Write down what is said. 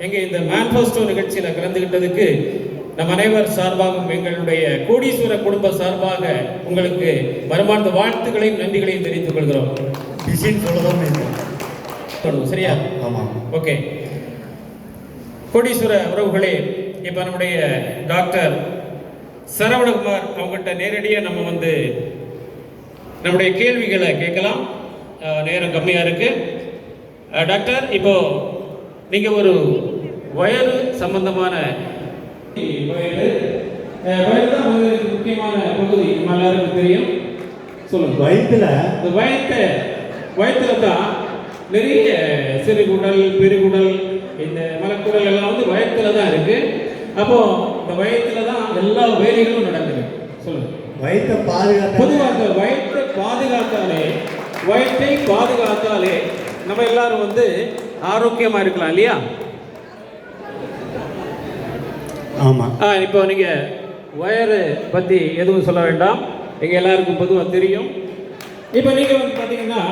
எங்க இந்த மேனிஃபெஸ்டோ நிகழ்ச்சியில் கலந்துகிட்டதுக்கு நம் அனைவர் சார்பாகவும் எங்களுடைய கோடீஸ்வர குடும்ப சார்பாக உங்களுக்கு மனமார்ந்த வாழ்த்துக்களையும் நன்றிகளையும் தெரிவித்துக் கொள்கிறோம். சரியா? ஆமாம். ஓகே. கோடீஸ்வர உறவுகளே, இப்போ நம்முடைய டாக்டர் சரவணகுமார் அவங்ககிட்ட நேரடியாக நம்ம வந்து நம்முடைய கேள்விகளை கேட்கலாம். நேரம் கம்மியாக இருக்கு. டாக்டர், இப்போ நீங்க ஒரு வயறு சம்பந்தமான வயறு தான் முக்கியமான பகுதி, நம்ம எல்லாருக்கும் தெரியும். சொல்லுங்க. வயிற்றுல தான் நிறைய சிறுகுடல், பெருகுடல், இந்த மலக்குடல் எல்லாம் வந்து வயிற்றுல தான் இருக்கு. அப்போ இந்த வயிற்றுல தான் எல்லா வேலைகளும் நடக்குது. சொல்லுங்க. வயிற்றை பாதுகாக்க, பொதுவாக வயிற்றை பாதுகாத்தாலே நம்ம எல்லாரும் வந்து ஆரோக்கியமா இருக்கலாம் இல்லையா? ஆமா. இப்போ நீங்க வயறு பத்தி எதுவும் சொல்ல வேண்டாம், எங்க எல்லாருக்கும் பொதுவாக தெரியும். இப்போ நீங்க வந்து பாத்தீங்கன்னா